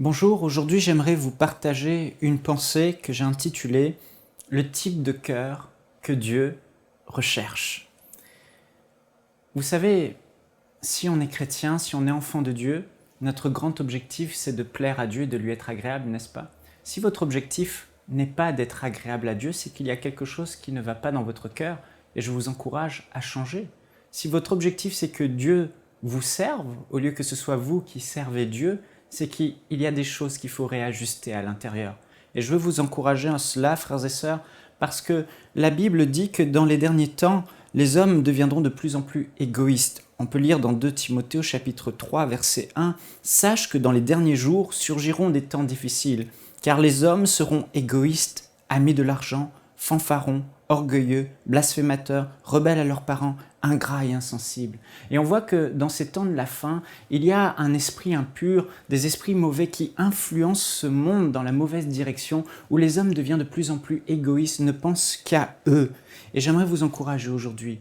Bonjour, aujourd'hui j'aimerais vous partager une pensée que j'ai intitulée « Le type de cœur que Dieu recherche ». Vous savez, si on est chrétien, si on est enfant de Dieu, notre grand objectif c'est de plaire à Dieu et de lui être agréable, n'est-ce pas? Si votre objectif n'est pas d'être agréable à Dieu, c'est qu'il y a quelque chose qui ne va pas dans votre cœur et je vous encourage à changer. Si votre objectif c'est que Dieu vous serve, au lieu que ce soit vous qui servez Dieu, c'est qu'il y a des choses qu'il faut réajuster à l'intérieur. Et je veux vous encourager en cela, frères et sœurs, parce que la Bible dit que dans les derniers temps, les hommes deviendront de plus en plus égoïstes. On peut lire dans 2 Timothée au chapitre 3, verset 1, « Sache que dans les derniers jours surgiront des temps difficiles, car les hommes seront égoïstes, amis de l'argent, fanfarons, orgueilleux, blasphémateurs, rebelles à leurs parents, ingrats et insensibles. » Et on voit que dans ces temps de la fin, il y a un esprit impur, des esprits mauvais qui influencent ce monde dans la mauvaise direction, où les hommes deviennent de plus en plus égoïstes, ne pensent qu'à eux. Et j'aimerais vous encourager aujourd'hui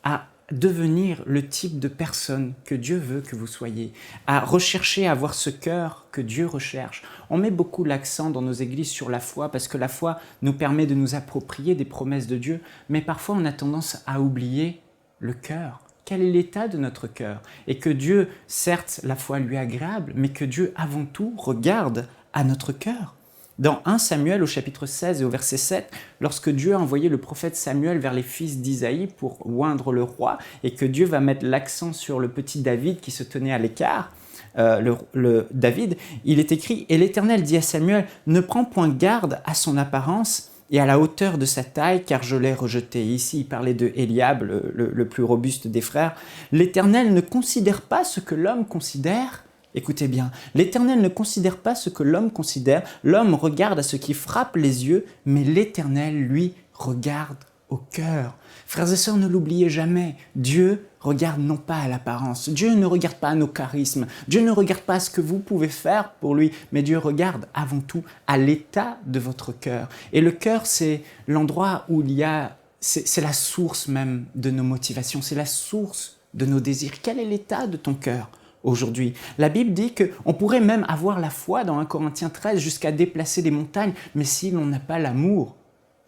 à devenir le type de personne que Dieu veut que vous soyez, à rechercher à avoir ce cœur que Dieu recherche. On met beaucoup l'accent dans nos églises sur la foi parce que la foi nous permet de nous approprier des promesses de Dieu, mais parfois on a tendance à oublier le cœur. Quel est l'état de notre cœur? Et que Dieu, certes, la foi lui est agréable, mais que Dieu avant tout regarde à notre cœur. Dans 1 Samuel au chapitre 16 et au verset 7, lorsque Dieu a envoyé le prophète Samuel vers les fils d'Isaïe pour oindre le roi et que Dieu va mettre l'accent sur le petit David qui se tenait à l'écart, David, il est écrit « Et l'Éternel dit à Samuel, ne prends point garde à son apparence et à la hauteur de sa taille, car je l'ai rejeté. » Ici, il parlait de Éliab, le plus robuste des frères. « L'Éternel ne considère pas ce que l'homme considère. » Écoutez bien, l'Éternel ne considère pas ce que l'homme considère, l'homme regarde à ce qui frappe les yeux, mais l'Éternel, lui, regarde au cœur. Frères et sœurs, ne l'oubliez jamais, Dieu regarde non pas à l'apparence, Dieu ne regarde pas à nos charismes, Dieu ne regarde pas à ce que vous pouvez faire pour lui, mais Dieu regarde avant tout à l'état de votre cœur. Et le cœur, c'est l'endroit où il y a, c'est la source même de nos motivations, c'est la source de nos désirs. Quel est l'état de ton cœur aujourd'hui? La Bible dit qu'on pourrait même avoir la foi dans 1 Corinthiens 13 jusqu'à déplacer des montagnes, mais si l'on n'a pas l'amour,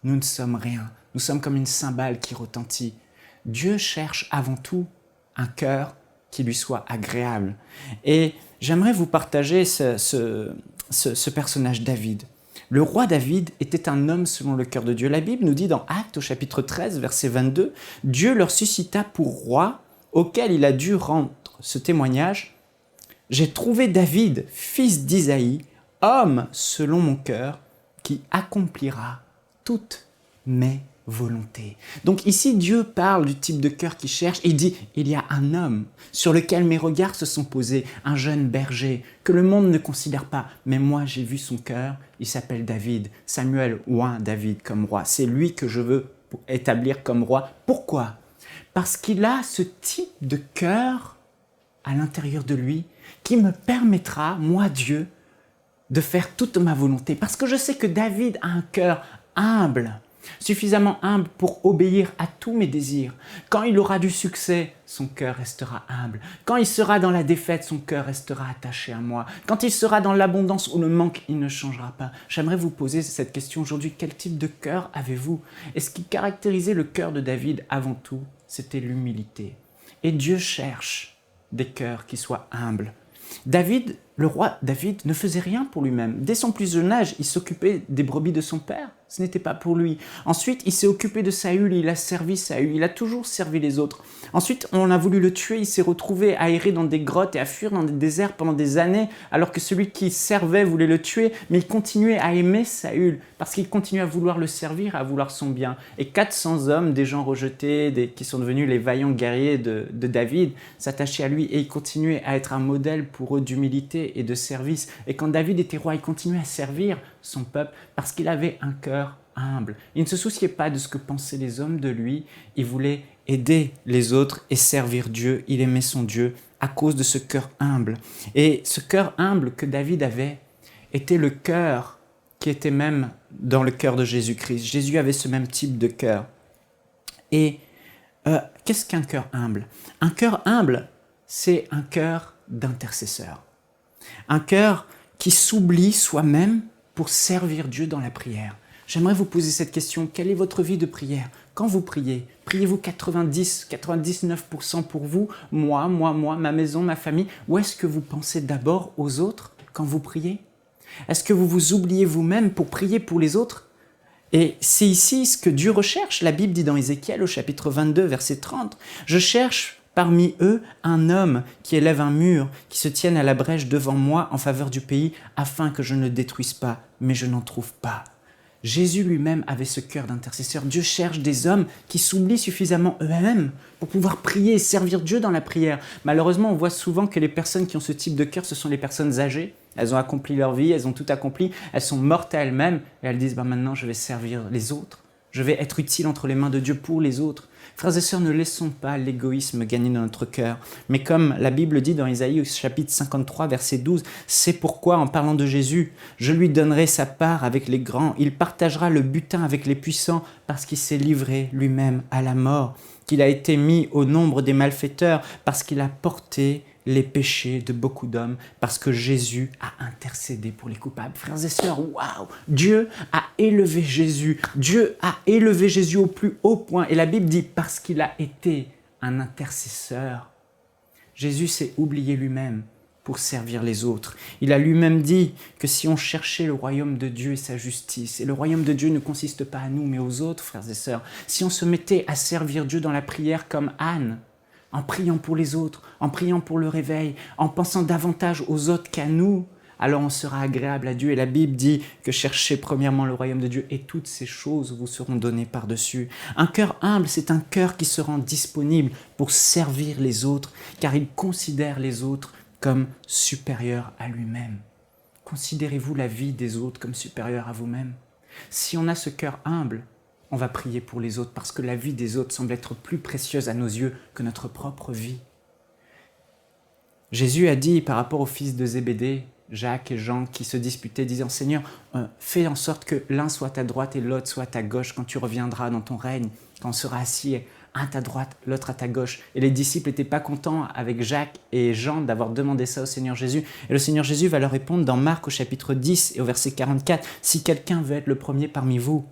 nous ne sommes rien. Nous sommes comme une cymbale qui retentit. Dieu cherche avant tout un cœur qui lui soit agréable. Et j'aimerais vous partager ce personnage David. Le roi David était un homme selon le cœur de Dieu. La Bible nous dit dans Actes au chapitre 13, verset 22, « Dieu leur suscita pour roi, auquel il a dû rendre ce témoignage, « J'ai trouvé David, fils d'Isaïe, homme selon mon cœur, qui accomplira toutes mes volontés. » Donc ici, Dieu parle du type de cœur qu'il cherche et il dit « Il y a un homme sur lequel mes regards se sont posés, un jeune berger que le monde ne considère pas, mais moi j'ai vu son cœur, il s'appelle David. Samuel oint David comme roi. C'est lui que je veux établir comme roi. Pourquoi? Parce qu'il a ce type de cœur à l'intérieur de lui qui me permettra, moi Dieu, de faire toute ma volonté. Parce que je sais que David a un cœur humble, suffisamment humble pour obéir à tous mes désirs. Quand il aura du succès, son cœur restera humble. Quand il sera dans la défaite, son cœur restera attaché à moi. Quand il sera dans l'abondance ou le manque, il ne changera pas. J'aimerais vous poser cette question aujourd'hui. Quel type de cœur avez-vous? Et ce qui caractérisait le cœur de David avant tout, c'était l'humilité. Et Dieu cherche des cœurs qui soient humbles. David, le roi David, ne faisait rien pour lui-même. Dès son plus jeune âge, il s'occupait des brebis de son père. Ce n'était pas pour lui. Ensuite, il s'est occupé de Saül, il a servi Saül, il a toujours servi les autres. Ensuite, on a voulu le tuer, il s'est retrouvé à errer dans des grottes et à fuir dans des déserts pendant des années, alors que celui qui servait voulait le tuer, mais il continuait à aimer Saül, parce qu'il continuait à vouloir le servir, à vouloir son bien. Et 400 hommes, des gens rejetés, qui sont devenus les vaillants guerriers de David, s'attachaient à lui et il continuait à être un modèle pour eux d'humilité et de service. Et quand David était roi, il continuait à servir son peuple parce qu'il avait un cœur humble. Il ne se souciait pas de ce que pensaient les hommes de lui, il voulait aider les autres et servir Dieu. Il aimait son Dieu à cause de ce cœur humble. Et ce cœur humble que David avait était le cœur qui était même dans le cœur de Jésus-Christ. Jésus avait ce même type de cœur. Et qu'est-ce qu'un cœur humble? Un cœur humble, c'est un cœur d'intercesseur. Un cœur qui s'oublie soi-même pour servir Dieu dans la prière. J'aimerais vous poser cette question. Quelle est votre vie de prière? Quand vous priez, priez-vous 99% pour vous, moi, ma maison, ma famille? Ou est-ce que vous pensez d'abord aux autres quand vous priez? Est-ce que vous vous oubliez vous-même pour prier pour les autres? Et c'est ici ce que Dieu recherche. La Bible dit dans Ézéchiel au chapitre 22, verset 30, « Je cherche parmi eux un homme qui élève un mur, qui se tienne à la brèche devant moi en faveur du pays, afin que je ne le détruise pas, mais je n'en trouve pas. » Jésus lui-même avait ce cœur d'intercesseur. Dieu cherche des hommes qui s'oublient suffisamment eux-mêmes pour pouvoir prier et servir Dieu dans la prière. Malheureusement, on voit souvent que les personnes qui ont ce type de cœur, ce sont les personnes âgées. Elles ont accompli leur vie, elles ont tout accompli, elles sont mortes à elles-mêmes et elles disent maintenant je vais servir les autres. Je vais être utile entre les mains de Dieu pour les autres. Frères et sœurs, ne laissons pas l'égoïsme gagner dans notre cœur. Mais comme la Bible dit dans Isaïe au chapitre 53, verset 12, « C'est pourquoi, en parlant de Jésus, je lui donnerai sa part avec les grands. Il partagera le butin avec les puissants parce qu'il s'est livré lui-même à la mort, qu'il a été mis au nombre des malfaiteurs parce qu'il a porté les péchés de beaucoup d'hommes, parce que Jésus a intercédé pour les coupables. » Frères et sœurs, waouh! Dieu a élevé Jésus. Dieu a élevé Jésus au plus haut point. Et la Bible dit, parce qu'il a été un intercesseur. Jésus s'est oublié lui-même pour servir les autres. Il a lui-même dit que si on cherchait le royaume de Dieu et sa justice, et le royaume de Dieu ne consiste pas à nous, mais aux autres, frères et sœurs, si on se mettait à servir Dieu dans la prière comme Anne, en priant pour les autres, en priant pour le réveil, en pensant davantage aux autres qu'à nous, alors on sera agréable à Dieu. Et la Bible dit que cherchez premièrement le royaume de Dieu et toutes ces choses vous seront données par-dessus. Un cœur humble, c'est un cœur qui se rend disponible pour servir les autres, car il considère les autres comme supérieurs à lui-même. Considérez-vous la vie des autres comme supérieure à vous-même? Si on a ce cœur humble, on va prier pour les autres parce que la vie des autres semble être plus précieuse à nos yeux que notre propre vie. Jésus a dit par rapport aux fils de Zébédée, Jacques et Jean, qui se disputaient, disant « Seigneur, fais en sorte que l'un soit à droite et l'autre soit à gauche quand tu reviendras dans ton règne, quand on sera assis, un à ta droite, l'autre à ta gauche. » Et les disciples n'étaient pas contents avec Jacques et Jean d'avoir demandé ça au Seigneur Jésus. Et le Seigneur Jésus va leur répondre dans Marc au chapitre 10 et au verset 44, « Si quelqu'un veut être le premier parmi vous,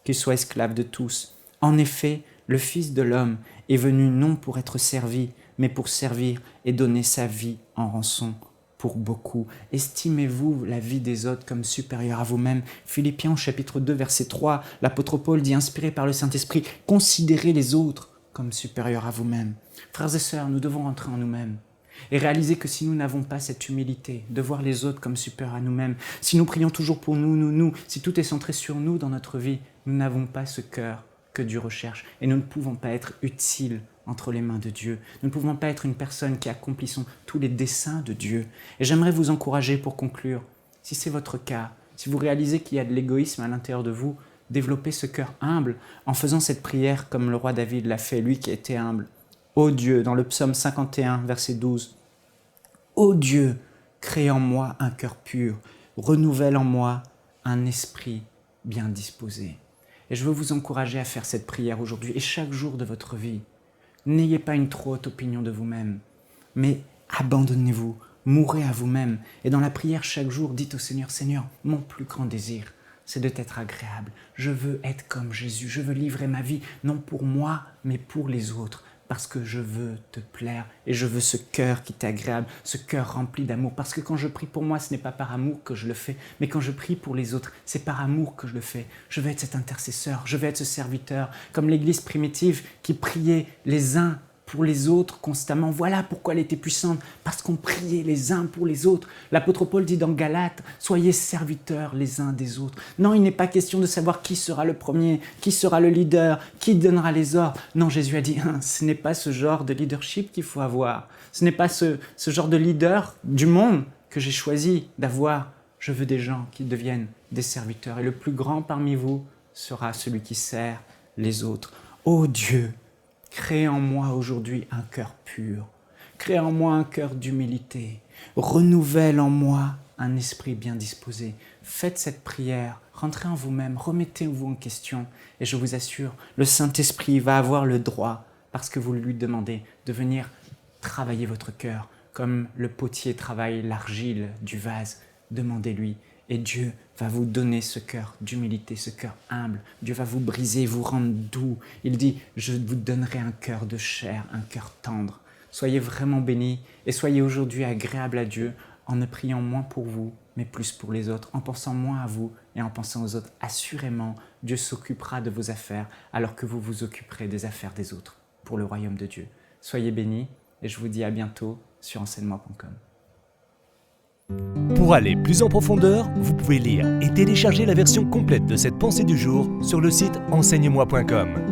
qu'il soit esclave de tous. En effet, le Fils de l'homme est venu non pour être servi, mais pour servir et donner sa vie en rançon pour beaucoup. » Estimez-vous la vie des autres comme supérieure à vous-même. Philippiens chapitre 2, verset 3, l'apôtre Paul dit, inspiré par le Saint-Esprit, considérez les autres comme supérieurs à vous-même. Frères et sœurs, nous devons rentrer en nous-mêmes et réaliser que si nous n'avons pas cette humilité de voir les autres comme supérieurs à nous-mêmes, si nous prions toujours pour nous, si tout est centré sur nous dans notre vie, nous n'avons pas ce cœur que Dieu recherche et nous ne pouvons pas être utiles entre les mains de Dieu. Nous ne pouvons pas être une personne qui accomplissons tous les desseins de Dieu. Et j'aimerais vous encourager pour conclure, si c'est votre cas, si vous réalisez qu'il y a de l'égoïsme à l'intérieur de vous, développez ce cœur humble en faisant cette prière comme le roi David l'a fait, lui qui était humble. Ô Dieu, dans le psaume 51, verset 12, « Ô Dieu, crée en moi un cœur pur, renouvelle en moi un esprit bien disposé. » Et je veux vous encourager à faire cette prière aujourd'hui et chaque jour de votre vie. N'ayez pas une trop haute opinion de vous-même, mais abandonnez-vous, mourrez à vous-même. Et dans la prière chaque jour, dites au Seigneur, « Seigneur, mon plus grand désir, c'est de t'être agréable. Je veux être comme Jésus, je veux livrer ma vie, non pour moi, mais pour les autres. Parce que je veux te plaire et je veux ce cœur qui t'est agréable, ce cœur rempli d'amour. Parce que quand je prie pour moi, ce n'est pas par amour que je le fais, mais quand je prie pour les autres, c'est par amour que je le fais. Je veux être cet intercesseur, je veux être ce serviteur, comme l'Église primitive qui priait les uns pour les autres constamment. Voilà pourquoi elle était puissante, parce qu'on priait les uns pour les autres. L'apôtre Paul dit dans Galates, « Soyez serviteurs les uns des autres. » Non, il n'est pas question de savoir qui sera le premier, qui sera le leader, qui donnera les ordres. Non, Jésus a dit, ce n'est pas ce genre de leadership qu'il faut avoir. Ce n'est pas ce genre de leader du monde que j'ai choisi d'avoir. Je veux des gens qui deviennent des serviteurs. Et le plus grand parmi vous sera celui qui sert les autres. Ô Dieu, crée en moi aujourd'hui un cœur pur. Crée en moi un cœur d'humilité. Renouvelle en moi un esprit bien disposé. Faites cette prière, rentrez en vous-même, remettez-vous en question. Et je vous assure, le Saint-Esprit va avoir le droit, parce que vous lui demandez, de venir travailler votre cœur, comme le potier travaille l'argile du vase. demandez-lui. Et Dieu va vous donner ce cœur d'humilité, ce cœur humble. Dieu va vous briser, vous rendre doux. Il dit, je vous donnerai un cœur de chair, un cœur tendre. Soyez vraiment bénis et soyez aujourd'hui agréables à Dieu en ne priant moins pour vous, mais plus pour les autres, en pensant moins à vous et en pensant aux autres. Assurément, Dieu s'occupera de vos affaires alors que vous vous occuperez des affaires des autres pour le royaume de Dieu. Soyez bénis et je vous dis à bientôt sur enseignement.com. Pour aller plus en profondeur, vous pouvez lire et télécharger la version complète de cette pensée du jour sur le site enseigne-moi.com.